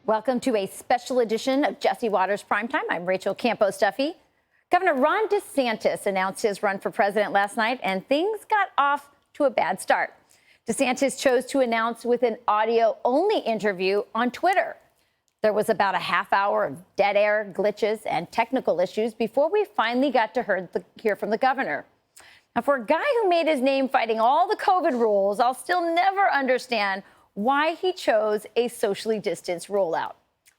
Welcome to a special edition of Jesse Watters Primetime. I'm Rachel Campos-Duffy. Governor Ron DeSantis announced his run for president last night, and things got off to a bad start. DeSantis chose to announce with an audio-only interview on Twitter. There was about a half hour of dead air, glitches, and technical issues before we finally got to hear from the governor. Now, for a guy who made his name fighting all the COVID rules, I'll still never understand why he chose a socially distanced rollout.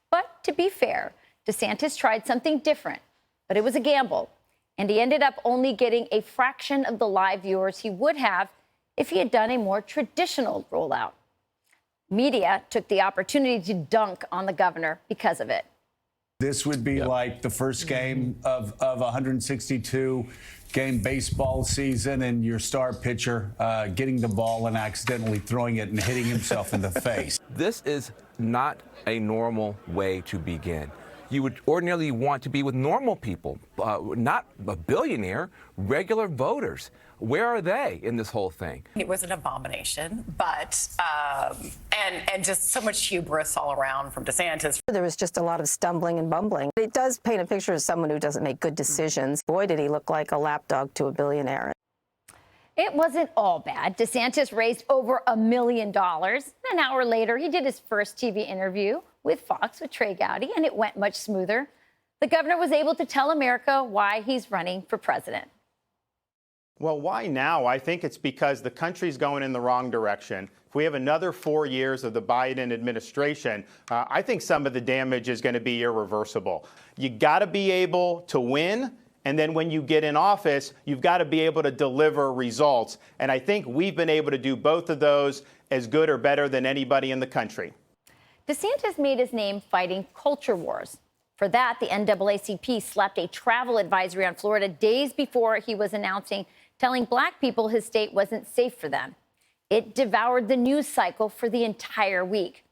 But to be fair, DeSantis tried something different, but it was a gamble, and he ended up only getting a fraction of the live viewers he would have if he had done a more traditional rollout. Media took the opportunity to dunk on the governor because of it. This would be like the first game of 162-game baseball season, and your star pitcher getting the ball and accidentally throwing it and hitting himself in the face. This is not a normal way to begin. You would ordinarily want to be with normal people, not a billionaire, regular voters. Where are they in this whole thing? It was an abomination, but and just so much hubris all around from DeSantis. There was just a lot of stumbling and bumbling. It does paint a picture of someone who doesn't make good decisions. Boy, did he look like a lapdog to a billionaire. It wasn't all bad. DeSantis raised over $1 million. An hour later, he did his first TV interview with Fox with Trey Gowdy, and it went much smoother. The governor was able to tell America why he's running for president. Well, why now? I think it's because the country's going in the wrong direction. If we have another 4 years of the Biden administration, I think some of the damage is going to be irreversible. You got to be able to win. And then when you get in office, you've got to be able to deliver results. And I think we've been able to do both of those as good or better than anybody in the country. DeSantis made his name fighting culture wars. For that, the NAACP slapped a travel advisory on Florida days before he was announcing, telling black people his state wasn't safe for them. It devoured the news cycle for the entire week.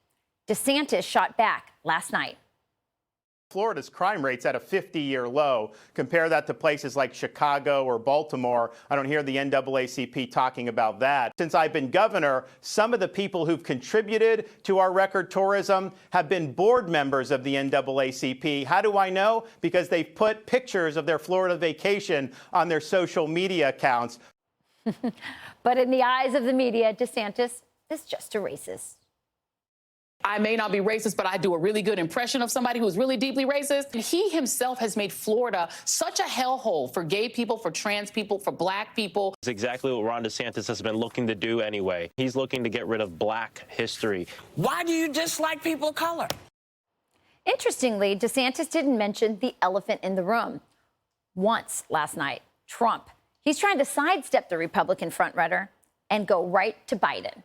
DeSantis shot back last night. Florida's crime rate's at a 50-year low. Compare that to places like Chicago or Baltimore. I don't hear the NAACP talking about that. Since I've been governor, some of the people who've contributed to our record tourism have been board members of the NAACP. How do I know? Because they've put pictures of their Florida vacation on their social media accounts. But in the eyes of the media, DeSantis is just a racist. I may not be racist, but I do a really good impression of somebody who's really deeply racist. He himself has made Florida such a hellhole for gay people, for trans people, for black people. It's exactly what Ron DeSantis has been looking to do anyway. He's looking to get rid of black history. Why do you dislike people of color? Interestingly, DeSantis didn't mention the elephant in the room. Once last night, Trump. He's trying to sidestep the Republican frontrunner and go right to Biden.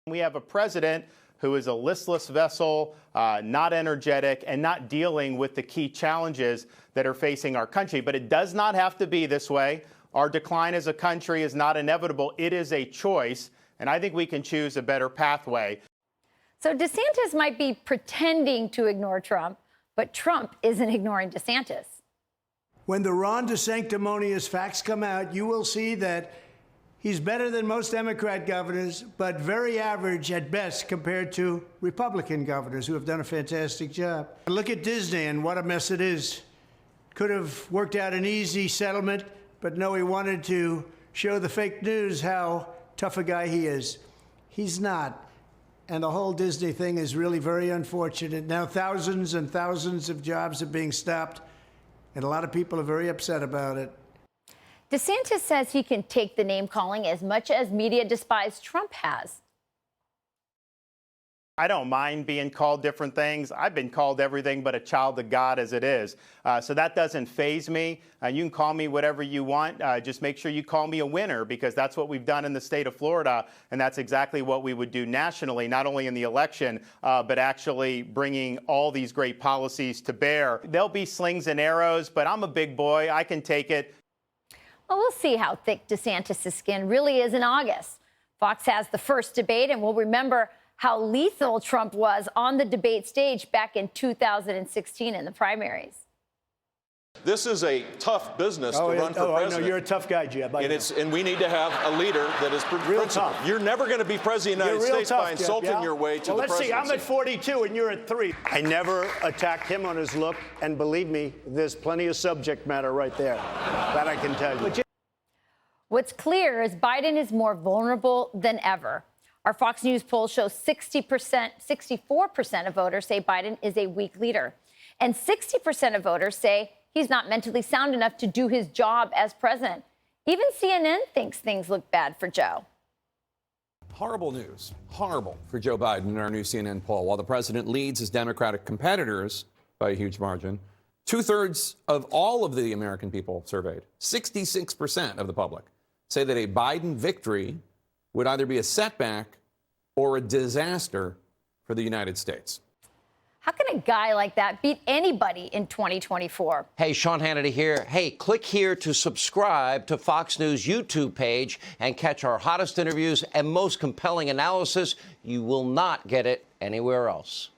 We have a president who is a listless vessel, not energetic, and not dealing with the key challenges that are facing our country. But it does not have to be this way. Our decline as a country is not inevitable. It is a choice, and I think we can choose a better pathway. So DeSantis might be pretending to ignore Trump, but Trump isn't ignoring DeSantis. When the Ron DeSanctimonious facts come out, you will see that he's better than most Democrat governors, but very average at best compared to Republican governors who have done a fantastic job. Look at Disney and what a mess it is. Could have worked out an easy settlement, but no, he wanted to show the fake news how tough a guy he is. He's not. And the whole Disney thing is really very unfortunate. Now thousands and thousands of jobs are being stopped, and a lot of people are very upset about it. DeSantis says he can take the name-calling as much as media despised Trump has. I don't mind being called different things. I've been called everything but a child of God as it is. So that doesn't faze me. You can call me whatever you want. Just make sure you call me a winner, because that's what we've done in the state of Florida. And that's exactly what we would do nationally, not only in the election, but actually bringing all these great policies to bear. There'll be slings and arrows, but I'm a big boy. I can take it. Well, we'll see how thick DeSantis' skin really is in August. Fox has the first debate, and we'll remember how lethal Trump was on the debate stage back in 2016 in the primaries. This is a tough business to run for president. I know. You're a tough guy, Jeb. And we need to have a leader that is principled. Tough. You're never going to be president of the United States by insulting your way to the presidency. Let's see. I'm at 42 and you're at 3. I never attacked him on his look, and believe me, there's plenty of subject matter right there. That I can tell you. What's clear is Biden is more vulnerable than ever. Our Fox News poll shows 64% of voters say Biden is a weak leader. And 60% of voters say he's not mentally sound enough to do his job as president. Even CNN thinks things look bad for Joe. Horrible news. Horrible for Joe Biden in our new CNN poll. While the president leads his Democratic competitors by a huge margin, 2/3 of all of the American people surveyed, 66% of the public, say that a Biden victory would either be a setback or a disaster for the United States. How can a guy like that beat anybody in 2024? Hey, Sean Hannity here. Hey, click here to subscribe to Fox News YouTube page and catch our hottest interviews and most compelling analysis. You will not get it anywhere else.